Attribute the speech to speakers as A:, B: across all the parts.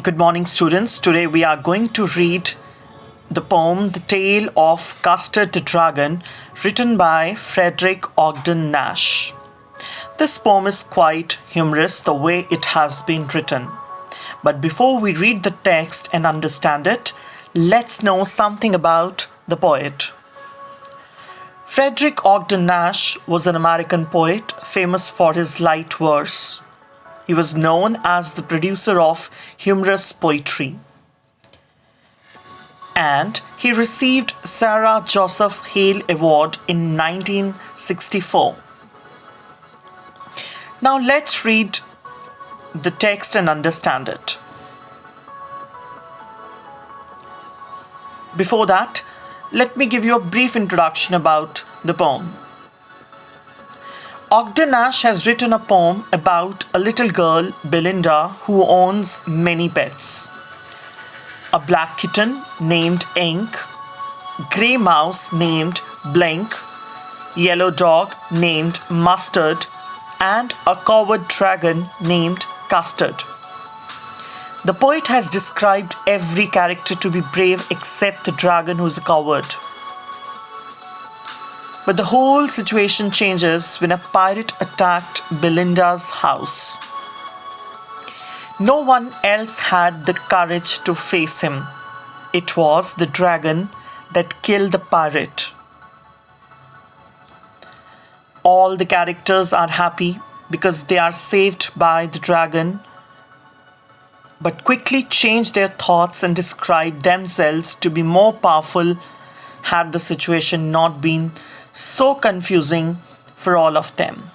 A: Good morning, students. Today we are going to read the poem The Tale of Custard the Dragon, written by Frederick Ogden Nash. This poem is quite humorous the way it has been written. But before we read the text and understand it, let's know something about the poet. Frederick Ogden Nash was an American poet famous for his light verse. He was known as the producer of humorous poetry. And he received Sarah Joseph Hale Award in 1964. Now let's read the text and understand it. Before that, let me give you a brief introduction about the poem. Ogden Nash has written a poem about a little girl, Belinda, who owns many pets. A black kitten named Ink, grey mouse named Blink, yellow dog named Mustard, and a coward dragon named Custard. The poet has described every character to be brave except the dragon, who is a coward. But the whole situation changes when a pirate attacked Belinda's house. No one else had the courage to face him. It was the dragon that killed the pirate. All the characters are happy because they are saved by the dragon, but quickly change their thoughts and describe themselves to be more powerful had the situation not been so confusing for all of them.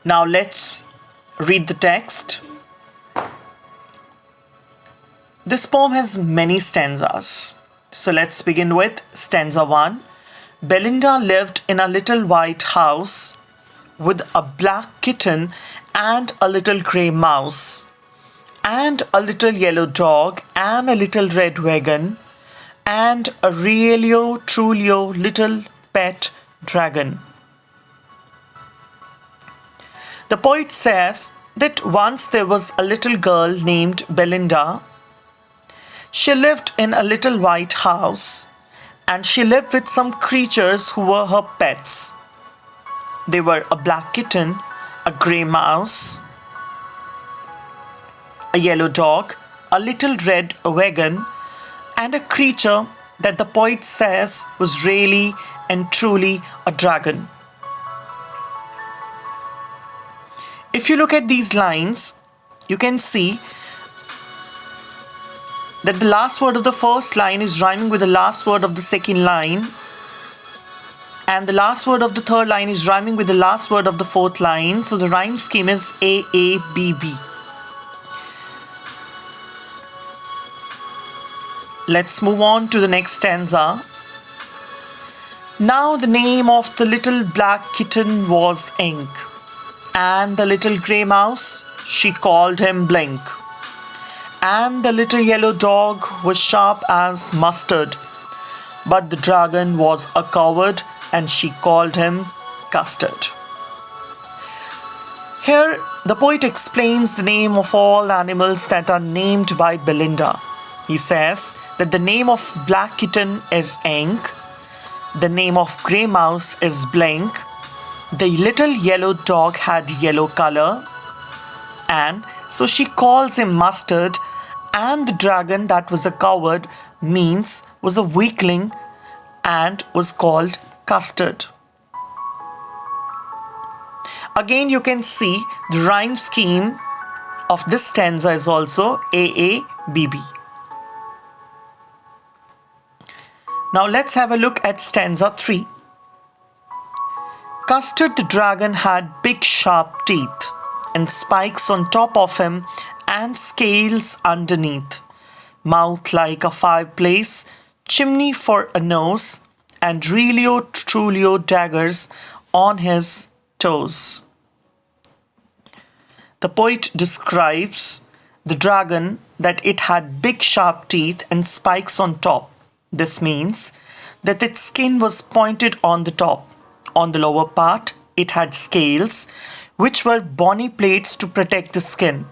A: Now let's read the text. This poem has many stanzas. So let's begin with stanza 1. Belinda lived in a little white house with a black kitten and a little grey mouse, and a little yellow dog, and a little red wagon, and a really truly little pet dragon. The poet says that once there was a little girl named Belinda. She lived in a little white house, and she lived with some creatures who were her pets. They were a black kitten, a grey mouse, a yellow dog, a little red wagon, and a creature that the poet says was really and truly a dragon. If you look at these lines, you can see that the last word of the first line is rhyming with the last word of the second line, and the last word of the third line is rhyming with the last word of the fourth line. So the rhyme scheme is AABB. Let's move on to the next stanza. Now the name of the little black kitten was Ink, and the little grey mouse, she called him Blink, and the little yellow dog was sharp as mustard, but the dragon was a coward, and she called him Custard. Here the poet explains the name of all animals that are named by Belinda. He says that the name of black kitten is Ink, the name of grey mouse is Blink, the little yellow dog had yellow color, and so she calls him Mustard, and the dragon that was a coward was a weakling and was called Custard. Again, you can see the rhyme scheme of this stanza is also AABB. Now let's have a look at stanza 3. Custard the dragon had big sharp teeth, and spikes on top of him, and scales underneath, mouth like a fireplace, chimney for a nose, and really truly daggers on his toes. The poet describes the dragon that it had big sharp teeth and spikes on top. This means that its skin was pointed on the top. On the lower part, it had scales, which were bony plates to protect the skin.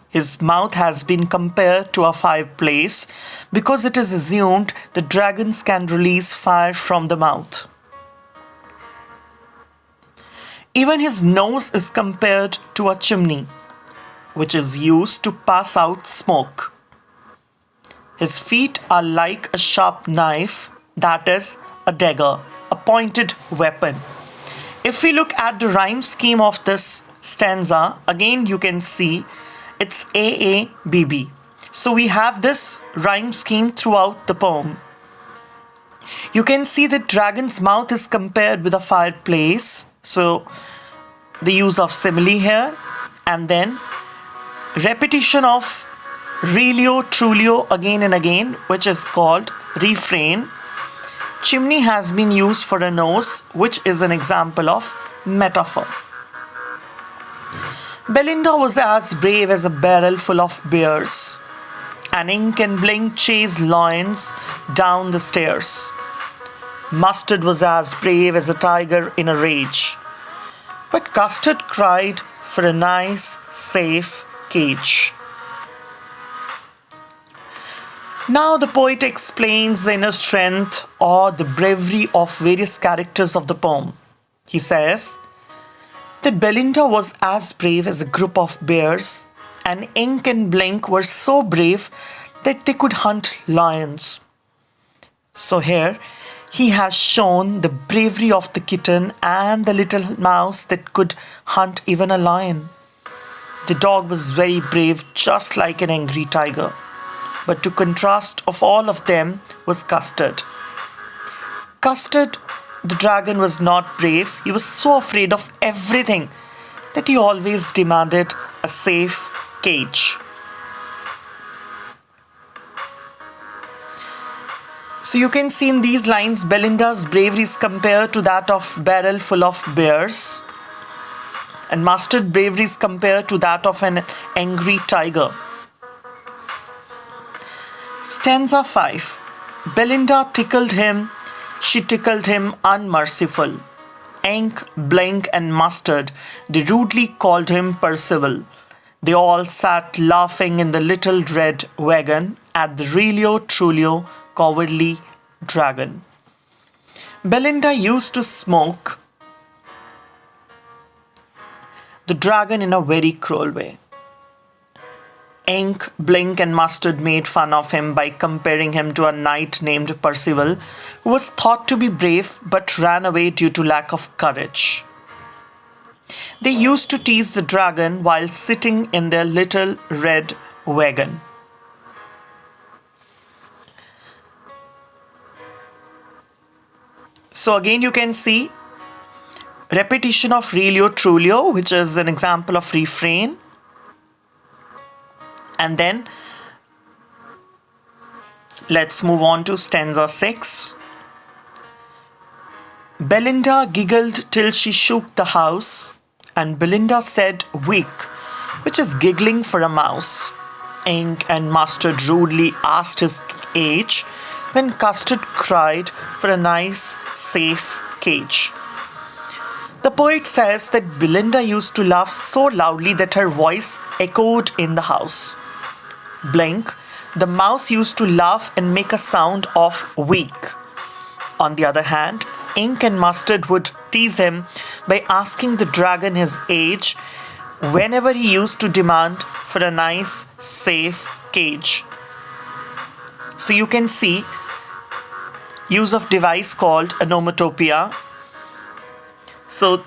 A: His mouth has been compared to a fireplace because it is assumed that dragons can release fire from the mouth. Even his nose is compared to a chimney, which is used to pass out smoke. His feet are like a sharp knife, that is, a dagger, a pointed weapon. If we look at the rhyme scheme of this stanza, again you can see it's AABB. So we have this rhyme scheme throughout the poem. You can see that dragon's mouth is compared with a fireplace. So the use of simile here, and then repetition of relio, trulio again and again, which is called refrain. Chimney has been used for a nose, which is an example of metaphor. Belinda was as brave as a barrel full of bears. An ink and blink chased lions down the stairs. Mustard was as brave as a tiger in a rage. But Custard cried for a nice, safe cage. Now the poet explains the inner strength or the bravery of various characters of the poem. He says that Belinda was as brave as a group of bears, and Ink and Blink were so brave that they could hunt lions. So here he has shown the bravery of the kitten and the little mouse that could hunt even a lion. The dog was very brave, just like an angry tiger. But to contrast of all of them was Custard. Custard, the dragon, was not brave. He was so afraid of everything that he always demanded a safe cage. So you can see in these lines, Belinda's bravery is compared to that of barrel full of bears, and Mustard bravery is compared to that of an angry tiger. Stanza 5. Belinda tickled him, she tickled him unmerciful. Ink, Blink, and Mustard, they rudely called him Percival. They all sat laughing in the little red wagon at the Relio Trulio cowardly dragon. Belinda used to smoke the dragon in a very cruel way. Ink, Blink, and Mustard made fun of him by comparing him to a knight named Percival, who was thought to be brave but ran away due to lack of courage. They used to tease the dragon while sitting in their little red wagon. So again you can see repetition of Relio Trulio, which is an example of refrain. And then let's move on to stanza 6. Belinda giggled till she shook the house, and Belinda said weak, which is giggling for a mouse. Ink and Mustard rudely asked his age, when Custard cried for a nice, safe cage. The poet says that Belinda used to laugh so loudly that her voice echoed in the house. Blink, the mouse, used to laugh and make a sound of weak. On the other hand, Ink and Mustard would tease him by asking the dragon his age whenever he used to demand for a nice, safe cage. So you can see use of device called onomatopoeia. So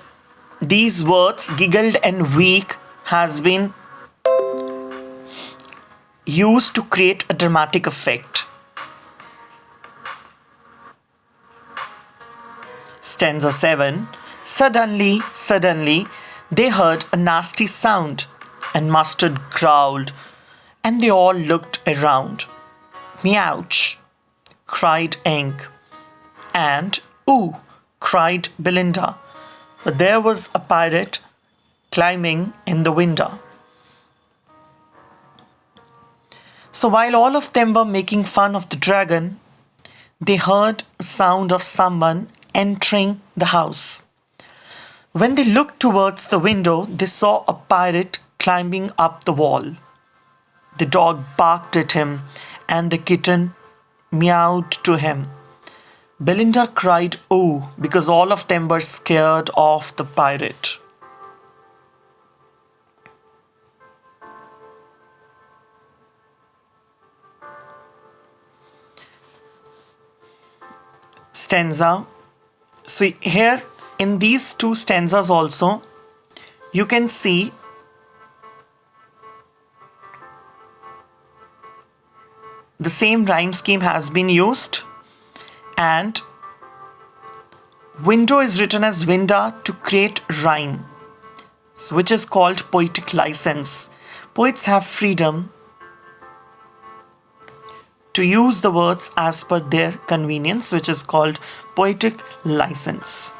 A: these words, giggled and weak, has been used to create a dramatic effect. Stanza 7. Suddenly, they heard a nasty sound, and Mustard growled, and they all looked around. Meouch, cried Ink, and ooh, cried Belinda, for there was a pirate climbing in the window. So while all of them were making fun of the dragon, they heard a sound of someone entering the house. When they looked towards the window, they saw a pirate climbing up the wall. The dog barked at him, and the kitten meowed to him. Belinda cried, "Oh," because all of them were scared of the pirate. Stanza. So here in these two stanzas also, you can see the same rhyme scheme has been used, and window is written as winda to create rhyme, which is called poetic license. Poets have freedom to use the words as per their convenience, which is called poetic license.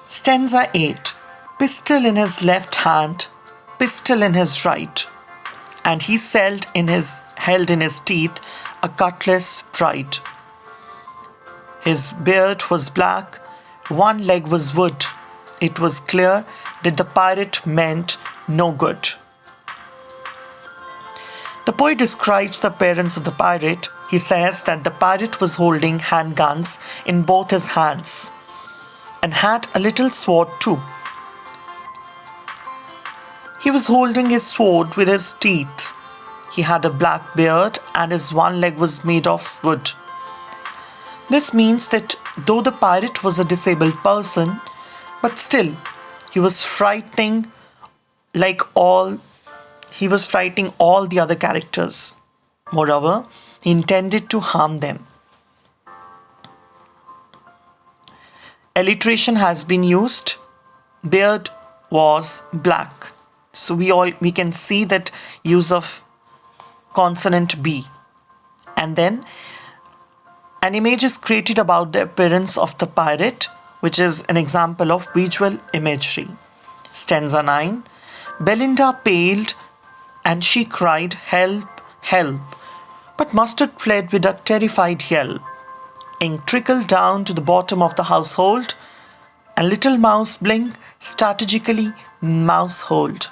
A: Stanza 8. Pistol in his left hand, pistol in his right, and he held in his teeth a cutlass bright. His beard was black, one leg was wood. It was clear that the pirate meant no good. The poet describes the appearance of the pirate. He says that the pirate was holding handguns in both his hands and had a little sword too. He was holding his sword with his teeth. He had a black beard and his one leg was made of wood. This means that though the pirate was a disabled person, but still he was frightening all the other characters. Moreover, he intended to harm them. Alliteration has been used. Beard was black. So we can see that use of consonant B. And then an image is created about the appearance of the pirate, which is an example of visual imagery. Stanza 9. Belinda paled and she cried, "Help, help!" But Mustard fled with a terrified yelp. Ink trickled down to the bottom of the household, and little Mouse blinked strategically mousehold.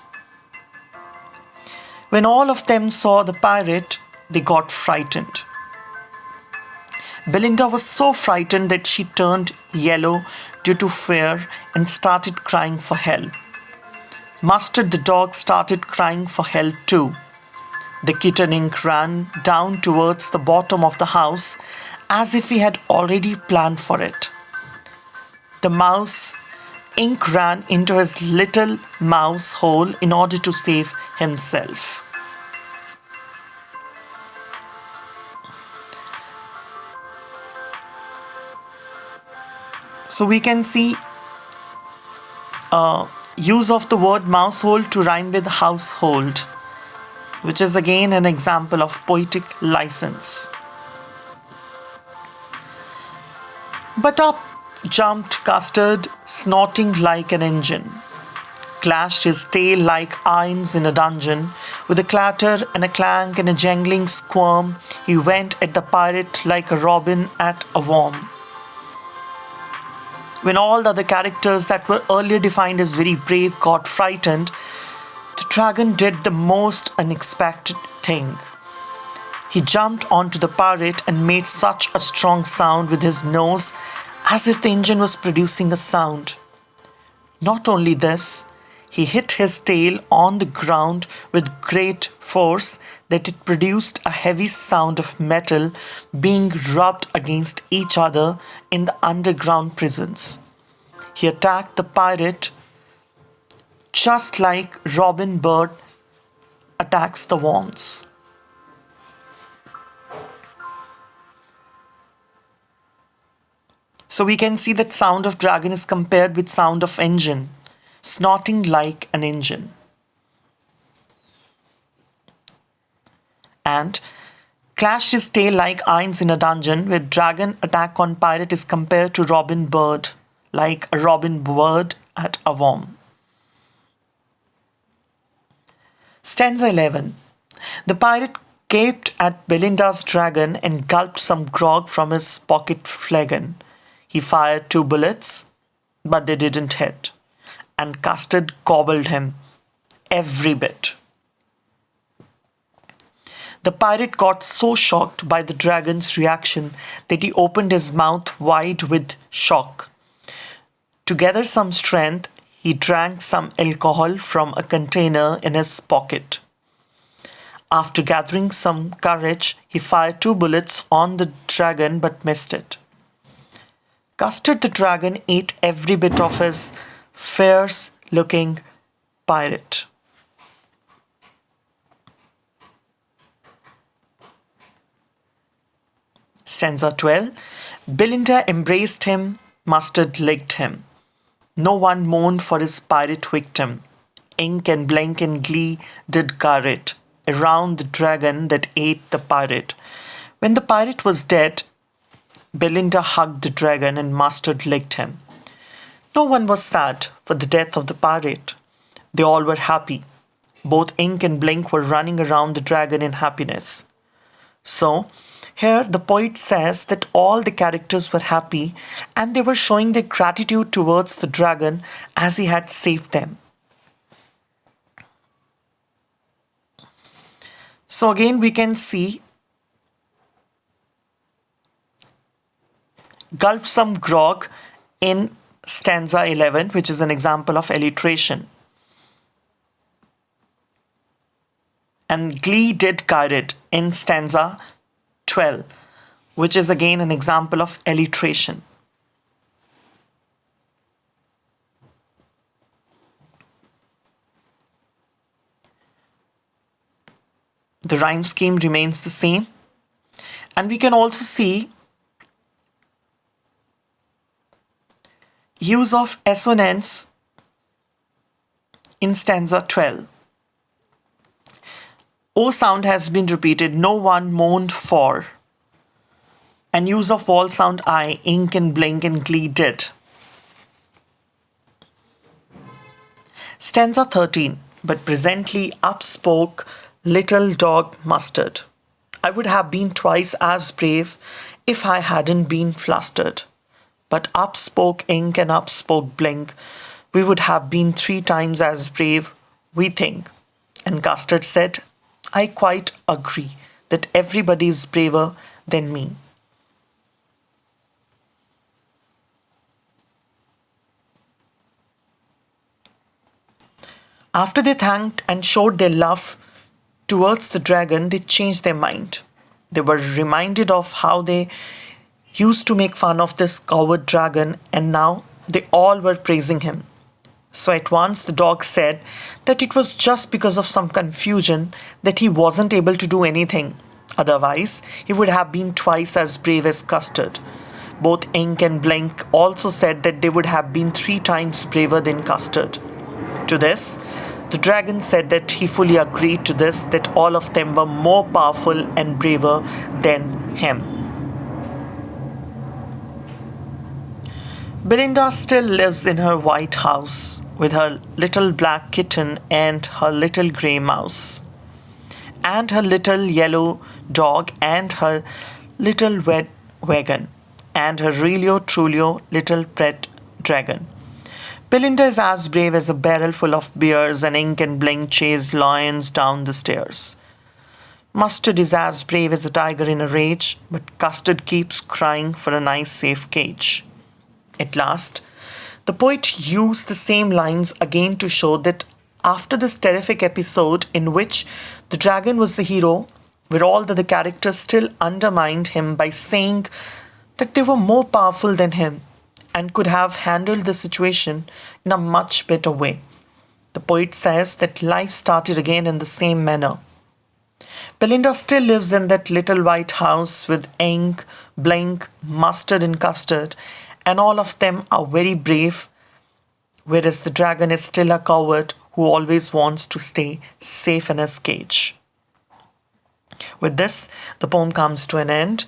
A: When all of them saw the pirate, they got frightened. Belinda was so frightened that she turned yellow due to fear and started crying for help. Mustard the dog started crying for help too. The kitten Ink ran down towards the bottom of the house as if he had already planned for it. The mouse Ink ran into his little mouse hole in order to save himself. So we can see use of the word mousehold to rhyme with household, which is again an example of poetic license. But up jumped Custard, snorting like an engine, clashed his tail like irons in a dungeon. With a clatter and a clank and a jangling squirm, he went at the pirate like a robin at a worm. When all the other characters that were earlier defined as very brave got frightened, the dragon did the most unexpected thing. He jumped onto the pirate and made such a strong sound with his nose as if the engine was producing a sound. Not only this, he hit his tail on the ground with great force that it produced a heavy sound of metal being rubbed against each other in the underground prisons. He attacked the pirate just like Robin Bird attacks the worms. So we can see that sound of dragon is compared with sound of engine, snorting like an engine. And clashed his tail like irons in a dungeon, where dragon attack on pirate is compared to Robin Bird, like a robin bird at a worm. Stanza 11. The pirate gaped at Belinda's dragon and gulped some grog from his pocket flagon. He fired 2 bullets, but they didn't hit, and Custard gobbled him every bit. The pirate got so shocked by the dragon's reaction that he opened his mouth wide with shock. To gather some strength, he drank some alcohol from a container in his pocket. After gathering some courage, he fired 2 bullets on the dragon but missed it. Custard the dragon ate every bit of his fierce-looking pirate. Stanza 12. Belinda embraced him, Mustard licked him. No one mourned for his pirate victim. Ink and blank in glee did garret around the dragon that ate the pirate. When the pirate was dead, Belinda hugged the dragon and Mustard licked him. No one was sad for the death of the pirate. They all were happy. Both Ink and Blink were running around the dragon in happiness. So, here the poet says that all the characters were happy and they were showing their gratitude towards the dragon as he had saved them. So again we can see gulp some grog in stanza 11, which is an example of alliteration. And glee did guide in stanza 12, which is again an example of alliteration. The rhyme scheme remains the same. And we can also see use of assonance in stanza 12. O sound has been repeated, no one mourned for. And use of vowel sound I, ink and blink and glee did. Stanza 13. But presently up spoke little dog Mustard. I would have been twice as brave if I hadn't been flustered. But up spoke Ink and up spoke Blink. We would have been 3 times as brave, we think. And Custard said, I quite agree that everybody is braver than me. After they thanked and showed their love towards the dragon, they changed their mind. They were reminded of how they used to make fun of this coward dragon, and now they all were praising him. So at once the dog said that it was just because of some confusion that he wasn't able to do anything. Otherwise, he would have been twice as brave as Custard. Both Ink and Blink also said that they would have been 3 times braver than Custard. To this, the dragon said that he fully agreed to this, that all of them were more powerful and braver than him. Belinda still lives in her white house with her little black kitten and her little grey mouse, and her little yellow dog and her little red wagon, and her really truly little pet dragon. Belinda is as brave as a barrel full of beers, and Ink and Blink chase lions down the stairs. Mustard is as brave as a tiger in a rage, but Custard keeps crying for a nice safe cage. At last, the poet used the same lines again to show that after this terrific episode in which the dragon was the hero, where all the characters still undermined him by saying that they were more powerful than him and could have handled the situation in a much better way. The poet says that life started again in the same manner. Belinda still lives in that little white house with Ink, Blink, Mustard and Custard, and all of them are very brave, whereas the dragon is still a coward who always wants to stay safe in his cage. With this, the poem comes to an end.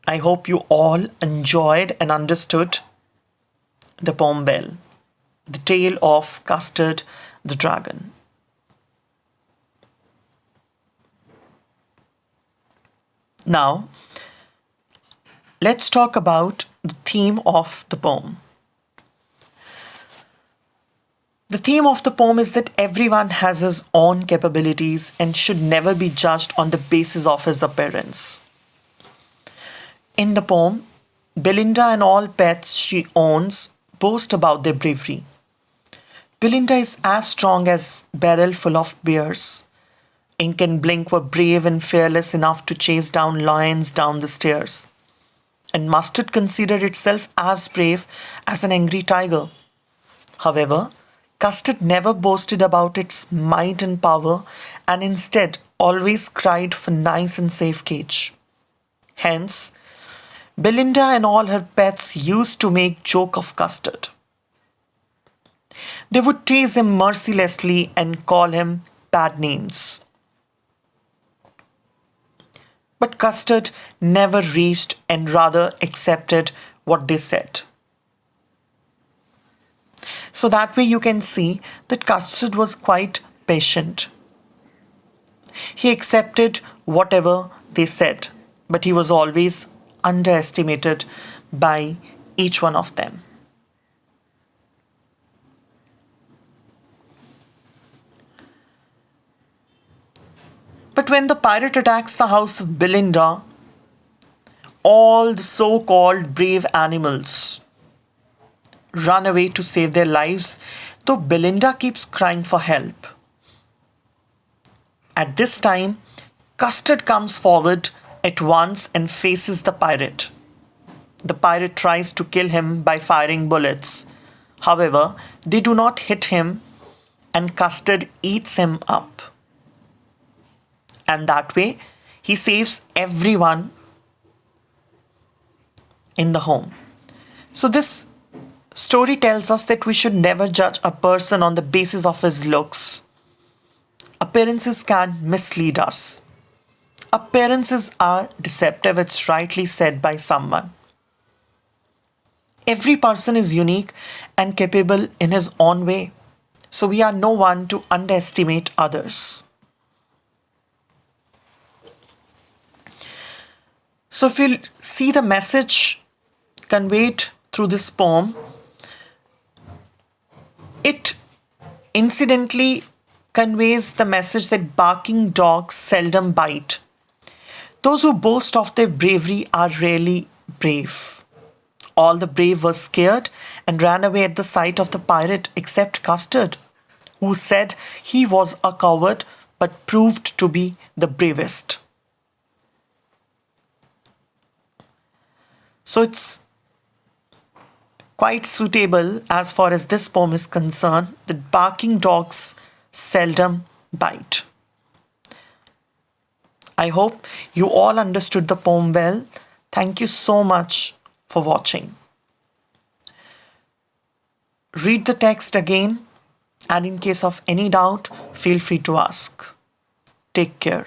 A: I hope you all enjoyed and understood the poem well. The Tale of Custard the Dragon. Now, let's talk about the theme of the poem. The theme of the poem is that everyone has his own capabilities and should never be judged on the basis of his appearance. In the poem, Belinda and all pets she owns boast about their bravery. Belinda is as strong as a barrel full of bears. Ink and Blink were brave and fearless enough to chase down lions down the stairs. And Mustard considered itself as brave as an angry tiger. However, Custard never boasted about its might and power and instead always cried for nice and safe cage. Hence, Belinda and all her pets used to make joke of Custard. They would tease him mercilessly and call him bad names. But Custard never reached and rather accepted what they said. So that way you can see that Custard was quite patient. He accepted whatever they said, but he was always underestimated by each one of them. But when the pirate attacks the house of Belinda, all the so-called brave animals run away to save their lives, though Belinda keeps crying for help. At this time, Custard comes forward at once and faces the pirate. The pirate tries to kill him by firing bullets. However, they do not hit him and Custard eats him up. And that way, he saves everyone in the home. So this story tells us that we should never judge a person on the basis of his looks. Appearances can mislead us. Appearances are deceptive, it's rightly said by someone. Every person is unique and capable in his own way. So we are no one to underestimate others. So if you see the message conveyed through this poem, it incidentally conveys the message that barking dogs seldom bite. Those who boast of their bravery are rarely brave. All the brave were scared and ran away at the sight of the pirate except Custard, who said he was a coward but proved to be the bravest. So it's quite suitable as far as this poem is concerned that barking dogs seldom bite. I hope you all understood the poem well. Thank you so much for watching. Read the text again, and in case of any doubt, feel free to ask. Take care.